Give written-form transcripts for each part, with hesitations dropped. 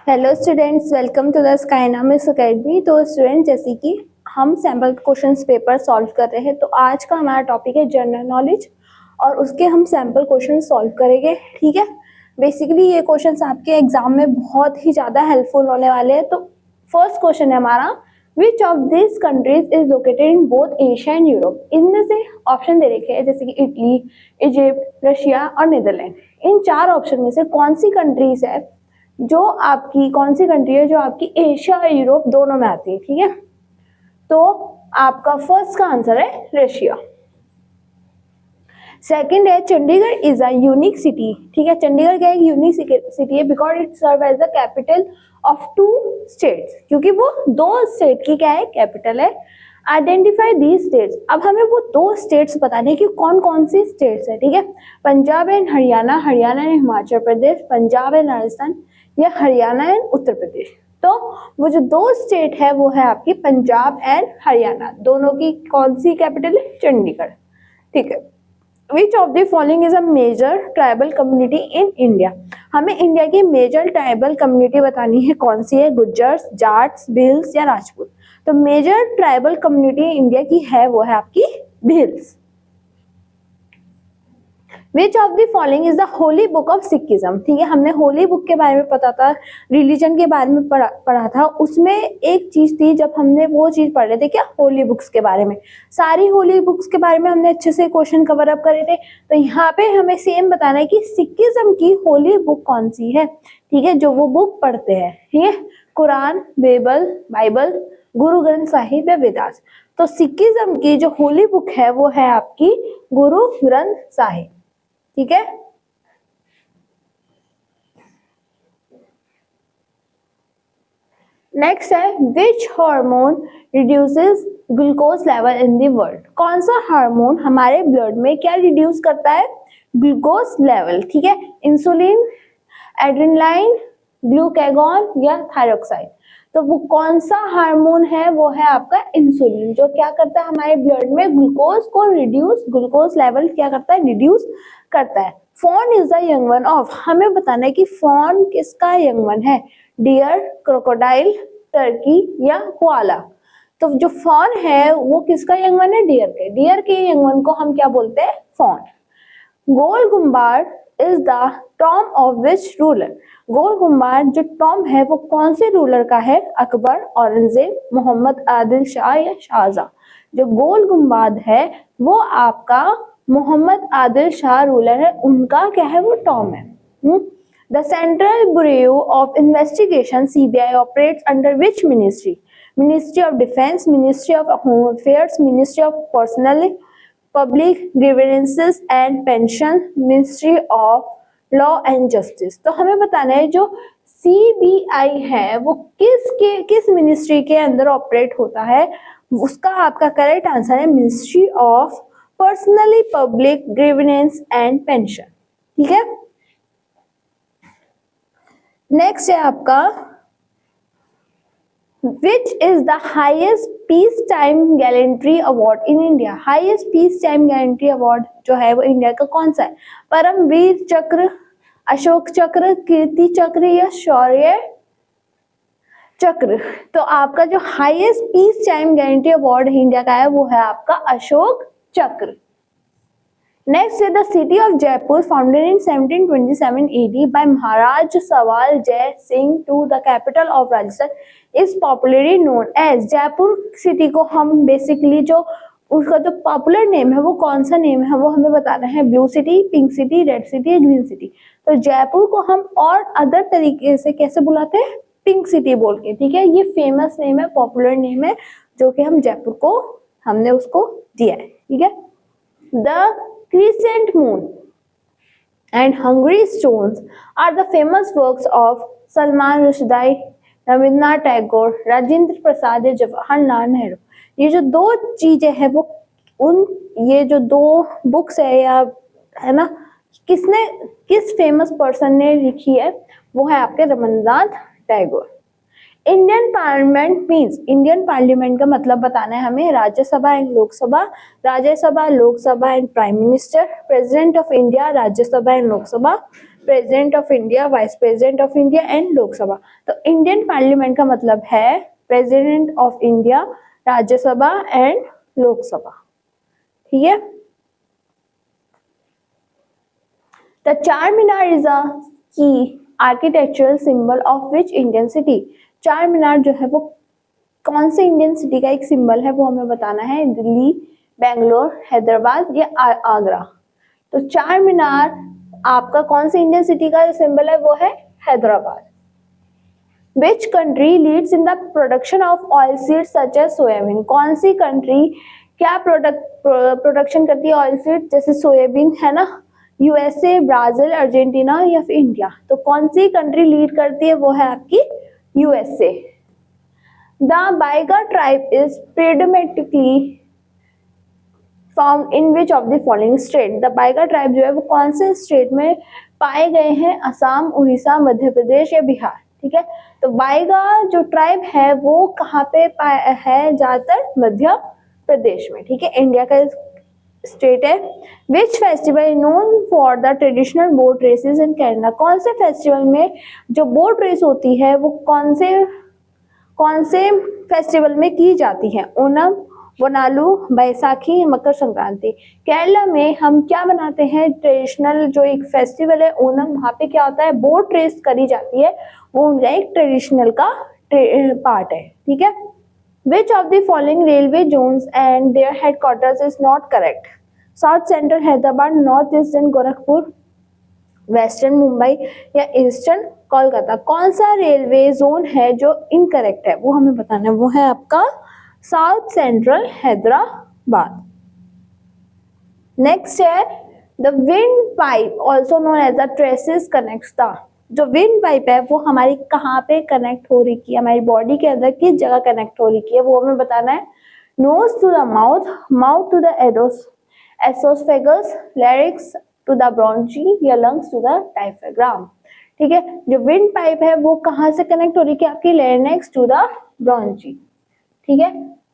Hello students, welcome to the Skynamics academy. तो student, जैसे कि हम सैम्पल क्वेश्चंस पेपर सॉल्व कर रहे हैं, तो आज का हमारा टॉपिक है जनरल नॉलेज और उसके हम सैम्पल क्वेश्चन सॉल्व करेंगे। ठीक है, बेसिकली ये क्वेश्चंस आपके एग्जाम में बहुत ही ज़्यादा हेल्पफुल होने वाले हैं। तो फर्स्ट क्वेश्चन है हमारा, which of this countries is located in both Asia and Europe. इनमें से ऑप्शन दे रखे हैं जैसे कि इटली, इजिप्ट, रशिया और नीदरलैंड। इन चार ऑप्शन में से कौन सी कंट्रीज है जो आपकी, कौन सी कंट्री है जो आपकी एशिया और यूरोप दोनों में आती है। ठीक है, तो आपका फर्स्ट का आंसर है रशिया। सेकंड है Chandigarh is a unique city. ठीक है, चंडीगढ़ क्या एक यूनिक सिटी है because it serve as the capital of two states, क्योंकि वो दो स्टेट की क्या है, कैपिटल है। Identify these states. अब हमें वो दो स्टेट्स बताने कि कौन कौन सी स्टेट्स है। ठीक है, Punjab and Haryana, Haryana and Himachal Pradesh, Punjab and Rajasthan या हरियाणा एंड उत्तर प्रदेश। तो वो जो दो स्टेट है वो है आपकी पंजाब एंड हरियाणा, दोनों की कौन सी कैपिटल है, चंडीगढ़। ठीक है, which of the following is a major tribal community in India. हमें इंडिया की मेजर ट्राइबल कम्युनिटी बतानी है, कौन सी है, गुज्जर्स, जाट्स, भिल्स या राजपूत। तो मेजर ट्राइबल कम्युनिटी इंडिया की है वो है आपकी भिल्स। विच of the following is the Holi book of Sikhism. ठीक है, हमने होली बुक के बारे में पता था, रिलीजन के बारे में पढ़ा था। उसमें एक चीज थी, जब हमने वो चीज पढ़ रहे थे क्या, होली बुक्स के बारे में, सारी होली बुक्स के बारे में हमने अच्छे से क्वेश्चन कवर अप करे थे। तो यहाँ पे हमें सेम बताना है कि सिखिज्म की होली बुक कौन सी है। ठीक है, जो वो बुक पढ़ते हैं। ठीक है, कुरान, बाइबल, गुरु ग्रंथ साहिब या वेदास। तो सिखिज्म की जो होली बुक है वो है आपकी गुरु ग्रंथ साहिब। ठीक है, नेक्स्ट है which hormone reduces glucose level in the world. कौन सा हार्मोन हमारे ब्लड में क्या रिड्यूस करता है, ग्लूकोज लेवल। ठीक है, इंसुलिन, एड्रेनालाइन, ग्लूकागॉन या थायरोक्साइड। तो वो कौन सा हार्मोन है, वो है आपका इंसुलिन, जो क्या करता है हमारे ब्लड में ग्लूकोज को रिड्यूस, ग्लूकोज लेवल क्या करता है, रिड्यूस करता है। Fawn is the young one of, हमें बताना है कि फॉन किसका यंग वन है, डियर, क्रोकोडाइल, टर्की या कोआला। तो जो फॉन है वो किसका यंग वन है, डियर के। डियर के यंग वन को हम क्या बोलते हैं, fawn. Gol Gumbaz is the tomb of which ruler. Gol Gumbaz जो टॉम है वो कौन से रूलर का है, अकबर, औरंगजेब, मोहम्मद आदिल शाह या शाहजहां। जो गोल गुम्बाद है वो आपका मोहम्मद आदिल शाह रूलर है, उनका क्या है, वो टॉम है। The central bureau of investigation CBI operates under which ministry. Ministry of defence, ministry of home affairs, ministry of personnel public grievances and pension, ministry of law and justice. तो हमें बताना है जो सीबीआई है वो किस ministry के अंदर ऑपरेट होता है। उसका आपका करेक्ट आंसर है ministry of personally public grievance and pension. ठीक है, नेक्स्ट है आपका Which is the highest peacetime gallantry award in India? Highest peacetime gallantry award जो है वो इंडिया का कौन सा है, परमवीर चक्र, अशोक चक्र, कीर्ति चक्र या शौर्य चक्र। तो आपका जो highest peace time gallantry award India का है वो है आपका अशोक चक्र। नेक्स्ट है the city of Jaipur founded in 1727 AD by Maharaj Sawai Jai Singh two the capital of Rajasthan is popularly known as. Jaipur city को हम बेसिकली जो उसका जो पॉपुलर नेम है वो कौन सा नेम है वो हमें बताना है, blue city, pink city, red city या ग्रीन सिटी। तो जयपुर को हम और अदर तरीके से कैसे बुलाते हैं, पिंक सिटी बोल के। ठीक है, ये फेमस नेम है, पॉपुलर नेम है जो कि हम जयपुर को हमने उसको दिया है। ठीक है, the crescent moon and hungry stones are the famous works of Salman Rushdie, Rabindranath Tagore, Rajendra Prasad या जवाहरलाल नेहरू। ये जो दो चीजें हैं वो ये जो दो बुक्स है या है ना, किस फेमस पर्सन ने लिखी है, वो है आपके Rabindranath Tagore. Indian parliament means, Indian parliament का मतलब बताना है हमें, Rajya Sabha and Lok Sabha, Rajya Sabha, Lok Sabha and prime minister, president of India, Rajya Sabha and Lok Sabha, president of India, vice president of India and Lok Sabha. तो इंडियन पार्लियामेंट का मतलब है president of India, Rajya Sabha and Lok Sabha, ठीक है। द चार मीनार इज अ की architectural symbol of which Indian city. चार मीनार जो है वो कौन से इंडियन सिटी का एक सिंबल है, वो हमें बताना है। दिल्ली, बेंगलोर, हैदराबाद या आगरा। तो चार मीनार आपका कौन सी इंडियन सिटी का सिंबल है, वो है Hyderabad. Which country leads in the production of oilseeds such as soybean. कौन सी कंट्री क्या प्रोडक्शन करती है ऑयल जैसे सोयाबीन, है ना। यूएसए, ब्राजील, अर्जेंटीना या फिर इंडिया। तो कौन सी कंट्री लीड करती है, वो है आपकी USA. The Baiga tribe is predominantly found in which of the following state. The Baiga tribe जो है वो कौन से स्टेट में पाए गए हैं, असम, उड़ीसा, मध्य प्रदेश या बिहार, ठीक है। तो बाइगा जो ट्राइब है वो कहाँ पे है, ज्यादातर मध्य प्रदेश में, ठीक है। इंडिया का स्टेट है। Which festival known for the traditional boat races in Kerala. कौन से फेस्टिवल में जो बोट रेस होती है वो कौन से फेस्टिवल में की जाती है। ओणम, वनालू, बैसाखी, मकर संक्रांति। केरला में हम क्या बनाते हैं, ट्रेडिशनल जो एक फेस्टिवल है ओणम, वहाँ पे क्या होता है, बोट रेस करी जाती है, वो उनका एक ट्रेडिशनल का पार्ट है, ठीक है। Which of the following railway zones and their headquarters is not correct. South central Hyderabad, north eastern Gorakhpur, western Mumbai या ईस्टर्न कोलकाता। कौन सा रेलवे जोन है जो इनकरेक्ट है, वो हमें बताना है, वो है आपका साउथ सेंट्रल हैदराबाद। नेक्स्ट है the windpipe also known as the trachea connects the. जो विंड पाइप है वो हमारी कहाँ पे कनेक्ट हो रही है, हमारी बॉडी के अंदर किस जगह कनेक्ट हो रही है, वो हमें बताना है। Nose to the mouth, mouth to the oesophagus, larynx to the bronchi या लंग्स टू द डायफ्राम, ठीक है। जो विंड पाइप है वो कहाँ से कनेक्ट हो रही है, आपकी लैरिंक्स टू द ब्रोंची, ठीक है।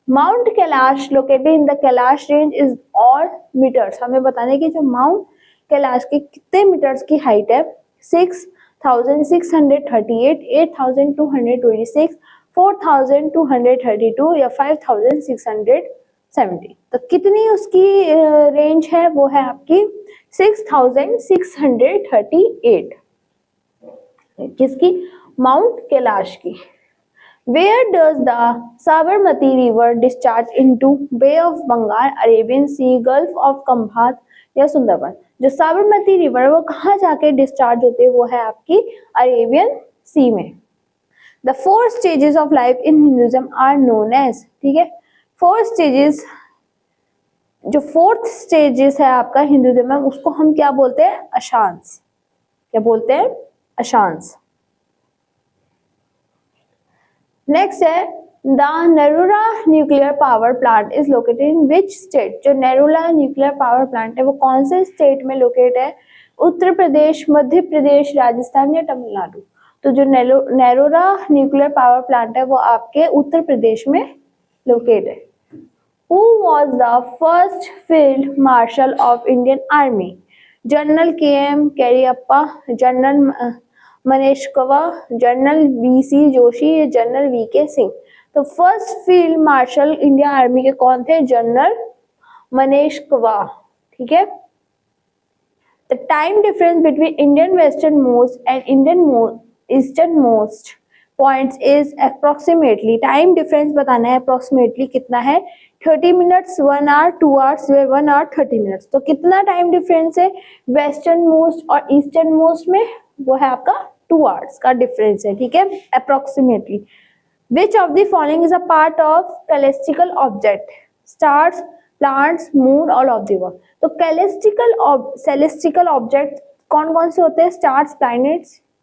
Mount Kailash located in the Kailash range is all meters. हमें बताने की जो माउंट कैलाश की कितने मीटर्स की हाइट है, 6,638, 8,226, 4,232 या 5,670। तो कितनी उसकी रेंज है, वो है आपकी 6,638, किसकी, माउंट कैलाश की। Where does the Sabarmati River discharge into Bay of Bengal, Arabian Sea, Gulf of Kambhat या सुंदरबन। जो साबरमती रिवर वो कहाँ जाके डिस्चार्ज होते हैं, वो है आपकी अरेबियन सी में। The 4 stages of life in Hinduism are known as, ठीक है। 4 stages, जो 4th स्टेजेस है आपका हिंदुइज्म में, उसको हम क्या बोलते हैं, अशांस। क्या बोलते हैं, अशांस। नेक्स्ट है the Narula nuclear power plant is located in which state. जो नरूला न्यूक्लियर पावर प्लांट है वो कौन से स्टेट में लोकेट है, उत्तर प्रदेश, मध्य प्रदेश, राजस्थान या तमिलनाडु। तो जो नरूला न्यूक्लियर पावर प्लांट है वो आपके उत्तर प्रदेश में लोकेट है। Who was the first field marshal of Indian army. General KM Cariappa, general मनेशकवा, general VC Joshi, general VK Singh. तो first field marshal India army के कौन थे, जनरल मनेशकवा, ठीक है। The time difference between Indian western most and Indian eastern most points is approximately. Time difference बताना है अप्रोक्सीमेटली कितना है, 30 minutes, 1 hour, 2 hours, 1 hour 30 minutes. तो कितना टाइम डिफरेंस है वेस्टर्न मोस्ट और ईस्टर्न मोस्ट में, वो है आपका 2 आवर्स का डिफरेंस है, ठीक है, approximately. Which of the following is a part of celestial object, stars, plants, moon, all of the above. तो सेलेस्टिकल ऑब्जेक्ट कौन कौन से होते हैं, स्टार्स,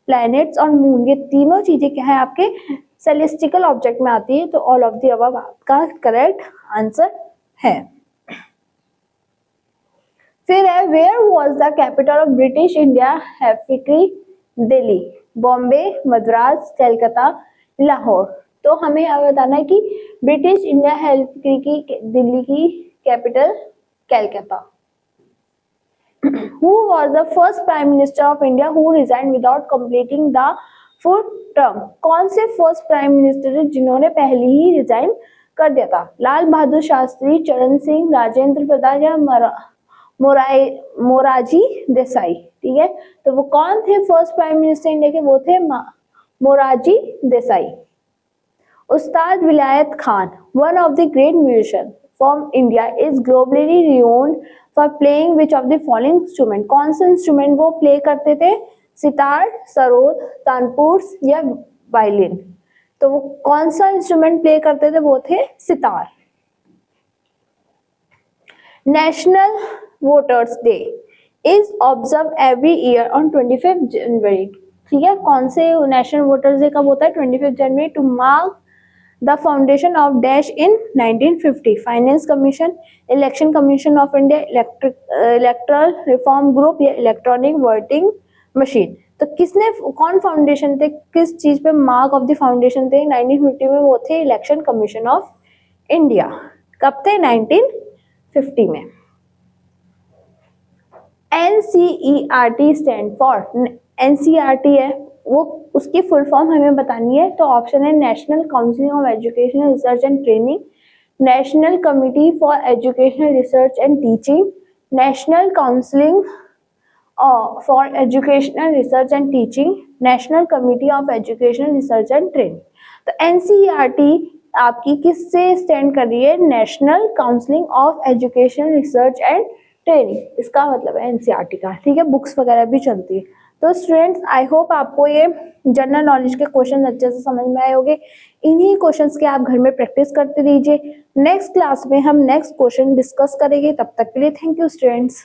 प्लैनेट्स और मून। ये तीनों चीजें क्या है आपके सेलेस्टिकल ऑब्जेक्ट में आती है। तो ऑल ऑफ द अबव आपका करेक्ट आंसर है। फिर है where was the capital of British India हैफिक्री। दिल्ली, बॉम्बे, मद्रास, कलकत्ता, लाहौर। तो हमें अब बताना है कि ब्रिटिश इंडिया हैफिक्री की दिल्ली की capital Calcutta. Who was the first Prime Minister of India who resigned without completing the full term? कौन से फर्स्ट प्राइम मिनिस्टर है जिन्होंने पहले ही रिजाइन कर दिया था? लाल बहादुर शास्त्री, चरण सिंह, राजेंद्र प्रसाद या मोरारजी देसाई। ठीक है, तो वो कौन थे फर्स्ट प्राइम मिनिस्टर इंडिया के? वो थे मोरारजी देसाई। उस्ताद विलायत Khan, one of the great musician from India, is globally renowned for playing which of the following instrument? कौन सा इंस्ट्रूमेंट वो प्ले करते थे? सितार, सरोद, तानपुर या वायलिन? तो वो कौन सा इंस्ट्रूमेंट प्ले करते थे? वो थे sitar. National voters day is observe every year on 25 जनवरी। ठीक है, कौन से नेशनल वोटर्स डे कब होता है? 25 जनवरी to mark the foundation of dash in 1950 finance commission, election commission of India, electoral reform group या electronic voting machine। तो किसने, कौन फाउंडेशन थे, किस चीज पे मार्क ऑफ द फाउंडेशन थे 1950 में? वो थे इलेक्शन कमीशन ऑफ इंडिया। कब थे? 1950 में। NCERT स्टैंड फॉर, NCERT है वो, उसकी फुल फॉर्म हमें बतानी है। तो ऑप्शन है national council of educational research and training, national committee for educational research and teaching, national council for educational research and teaching, national committee of educational research and training. तो NCERT आपकी किससे stand कर रही है? National council of educational research and training, इसका मतलब है NCERT का। ठीक है, बुक्स वगैरह भी चलती है। तो स्टूडेंट्स, आई होप आपको ये जनरल नॉलेज के क्वेश्चन अच्छे से समझ में आए होंगे। इन्हीं क्वेश्चंस के आप घर में प्रैक्टिस करते रहिए। नेक्स्ट क्लास में हम नेक्स्ट क्वेश्चन डिस्कस करेंगे। तब तक के लिए थैंक यू स्टूडेंट्स।